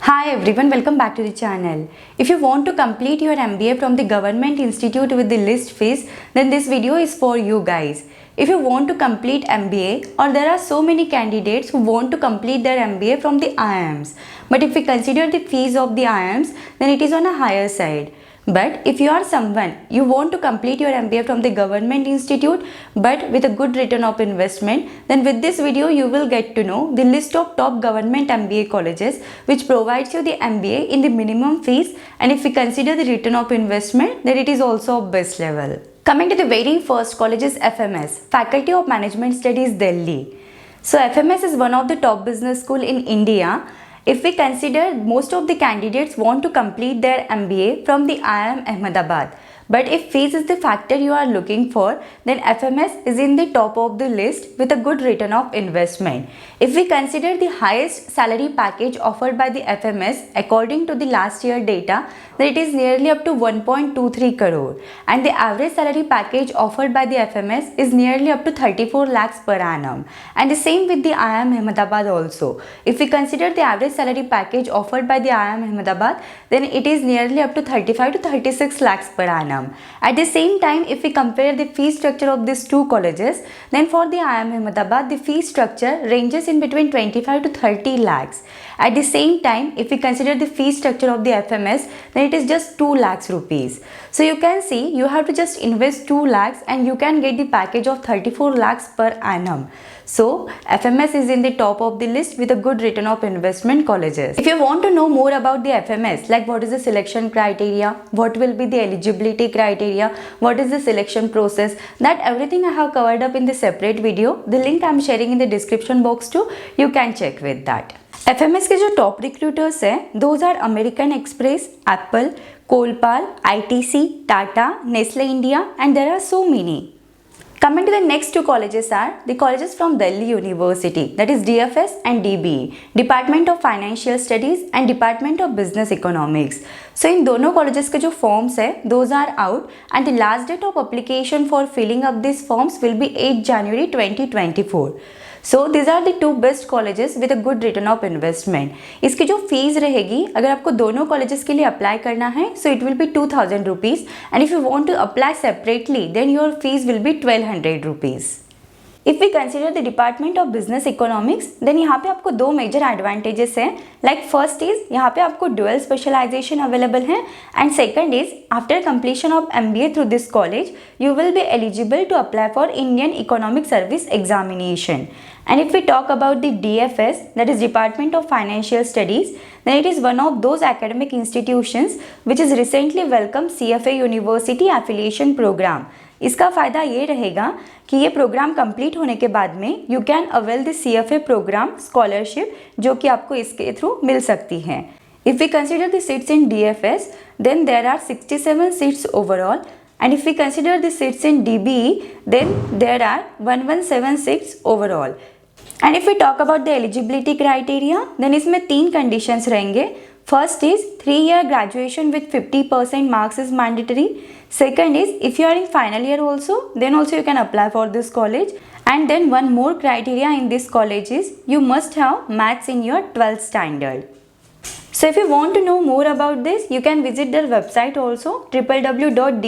Hi everyone, welcome back to the channel. If you want to complete your MBA from the government institute with the list fees, then this video is for you guys. If you want to complete MBA, or there are so many candidates who want to complete their MBA from the IIMs, but if we consider the fees of the IIMs, then it is on a higher side. But if you are someone, you want to complete your MBA from the government institute but with a good return of investment, then with this video you will get to know the list of top government MBA colleges which provides you the MBA in the minimum fees, and if we consider the return of investment, then it is also of best level. Coming to the very first college is FMS, Faculty of Management Studies, Delhi. So FMS is one of the top business school in India. If we consider, most of the candidates want to complete their MBA from the IIM Ahmedabad. But if fees is the factor you are looking for, then FMS is in the top of the list with a good return of investment. If we consider the highest salary package offered by the FMS according to the last year data, then it is nearly up to 1.23 crore. And the average salary package offered by the FMS is nearly up to 34 lakhs per annum. And the same with the IIM Ahmedabad also. If we consider the average salary package offered by the IIM Ahmedabad, then it is nearly up to 35 to 36 lakhs per annum. At the same time, if we compare the fee structure of these two colleges, then for the IIM Ahmedabad, the fee structure ranges in between 25 to 30 lakhs. At the same time, if we consider the fee structure of the FMS, then it is just 2 lakhs rupees. So you can see, you have to just invest 2 lakhs and you can get the package of 34 lakhs per annum. So FMS is in the top of the list with a good return of investment colleges. If you want to know more about the FMS, like what is the selection criteria, what will be the eligibility criteria, what is the selection process, that everything I have covered up in the separate video. The link I am sharing in the description box too. You can check with that. FMS के जो top recruiters हैं, those are American Express, Apple, Colpal, ITC, Tata, Nestle India, and there are so many. Coming to the next two colleges are the colleges from Delhi University, that is DFS and DBE, Department of Financial Studies and Department of Business Economics. So इन दोनों colleges के जो forms है, those are out and the last date of application for filling up these forms will be 8 January 2024. So these are the two best colleges with a good return of investment. इसकी जो fees रहेगी, अगर आपको दोनों colleges के लिए apply करना है, so it will be 2000 rupees, and if you want to apply separately, then your fees will be 1200 rupees. If we consider the Department of Business Economics, then यहाँ पे आपको दो major advantages हैं. Like first is यहाँ पे आपको dual specialization available है, and second is after completion of MBA through this college, you will be eligible to apply for Indian Economic Service Examination. And if we talk about the DFS, that is Department of Financial Studies, then it is one of those academic institutions which is recently welcomed CFA University Affiliation Program. इसका फ़ायदा ये रहेगा कि ये programme complete होने के बाद में you can avail the CFA programme scholarship जो कि आपको इसके थ्रू मिल सकती है. If we consider the seats in DFS, then there are 67 seats overall, and if we consider the seats in DBE, then there are 117 overall. And if we talk about the eligibility criteria, then इसमें तीन conditions रहेंगे. First is 3-year graduation with 50% marks is mandatory. Second is if you are in final year also, then also you can apply for this college. And then one more criteria in this college is you must have maths in your 12th standard. So if you want to know more about this, you can visit their website also, www.du.ac.in.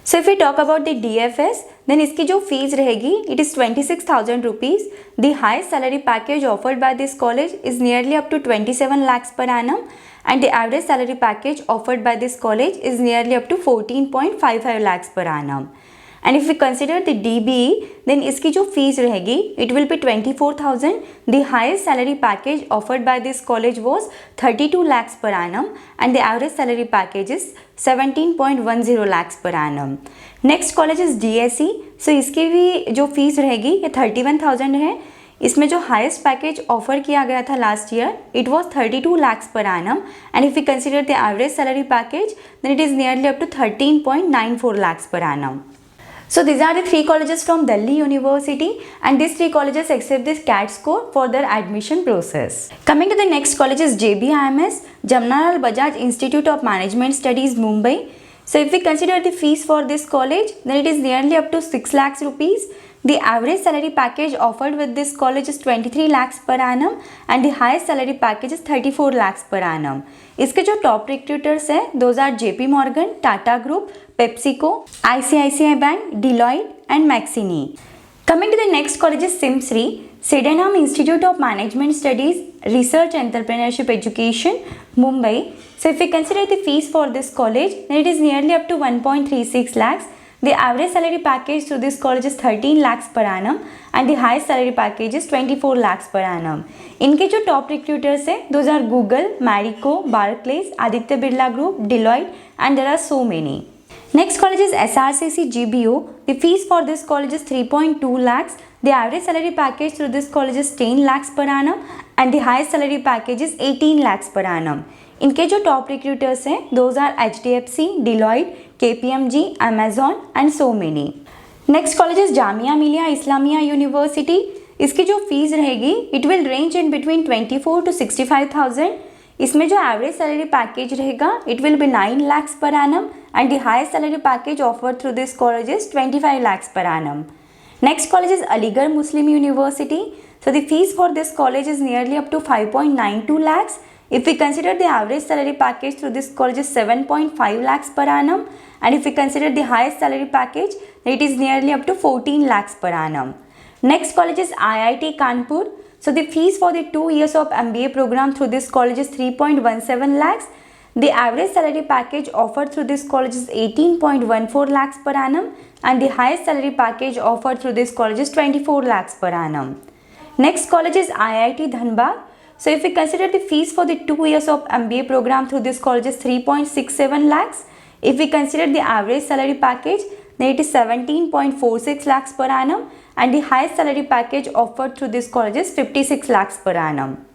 So if we talk about the DFS, then इसकी जो fees रहेगी, it is 26,000 rupees. The highest salary package offered by this college is nearly up to 27 lakhs per annum, and the average salary package offered by this college is nearly up to 14.55 lakhs per annum. And if we consider the DBE, then इसकी जो fees रहेगी, it will be 24,000. The highest salary package offered by this college was 32 lakhs per annum, and the average salary package is 17.10 lakhs per annum. Next college is DSE. So इसकी भी जो fees रहेगी ये 31,000 है. इसमें जो highest package offer किया गया था last year, it was 32 lakhs per annum, and if we consider the average salary package, then it is nearly up to 13.94 lakhs per annum. So these are the three colleges from Delhi University, and these three colleges accept this CAT score for their admission process. Coming to the next college is JBIMS, Jamnalal Bajaj Institute of Management Studies, Mumbai. So if we consider the fees for this college, then it is nearly up to 6 lakhs rupees. The average salary package offered with this college is 23 lakhs per annum and the highest salary package is 34 lakhs per annum. इसके जो top recruiters हैं those are JP Morgan, Tata Group, PepsiCo, ICICI Bank, Deloitte and Maxini. Coming to the next college is SIMSRI, Sydenham Institute of Management Studies, Research Entrepreneurship Education, Mumbai. So if we consider the fees for this college, then it is nearly up to 1.36 lakhs. The average salary package through this college is 13 lakhs per annum and the highest salary package is 24 lakhs per annum. इनके जो top recruiters हैं those are Google, Marico, Barclays, Aditya Birla Group, Deloitte and there are so many. Next college is SRCC GBO. The fees for this college is 3.2 lakhs. The average salary package through this college is 10 lakhs per annum and the highest salary package is 18 lakhs per annum. इनके जो top recruiters हैं those are HDFC, Deloitte, KPMG, Amazon and so many. Next college is Jamia Millia Islamia University. इसकी जो fees रहेगी it will range in between 24 to 65,000. इसमें जो average salary package रहेगा it will be 9 lakhs per annum and the highest salary package offered through this college is 25 lakhs per annum. Next college is Aligarh Muslim University. So the fees for this college is nearly up to 5.92 lakhs. If we consider the average salary package through this college is 7.5 lakhs per annum and if we consider the highest salary package, it is nearly up to 14 lakhs per annum. Next college is IIT Kanpur. So the fees for the 2 years of MBA program through this college is 3.17 lakhs. The average salary package offered through this college is 18.14 lakhs per annum and the highest salary package offered through this college is 24 lakhs per annum. Next college is IIT Dhanbad. So if we consider the fees for the 2 years of MBA program through this college is 3.67 lakhs. If we consider the average salary package, then it is 17.46 lakhs per annum and the highest salary package offered through this college is 56 lakhs per annum.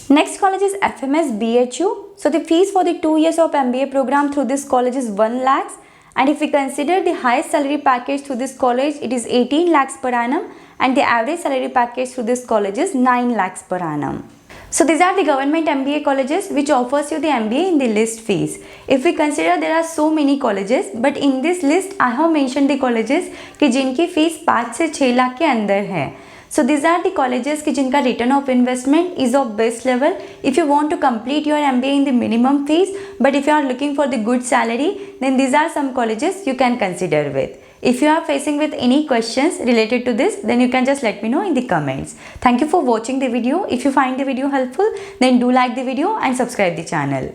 Next college is FMS BHU. So the fees for the 2 years of MBA program through this college is 1 lakhs and if we consider the highest salary package through this college, it is 18 lakhs per annum and the average salary package through this college is 9 lakhs per annum. So these are the government MBA colleges which offers you the MBA in the list fees. If we consider there are so many colleges, but in this list I have mentioned the colleges कि जिनकी fees 5 से 6 लाख के अंदर है. So these are the colleges कि जिनका return of investment is of best level. If you want to complete your MBA in the minimum fees, but if you are looking for the good salary, then these are some colleges you can consider with. If you are facing with any questions related to this, then you can just let me know in the comments. Thank you for watching the video. If you find the video helpful, then do like the video and subscribe the channel.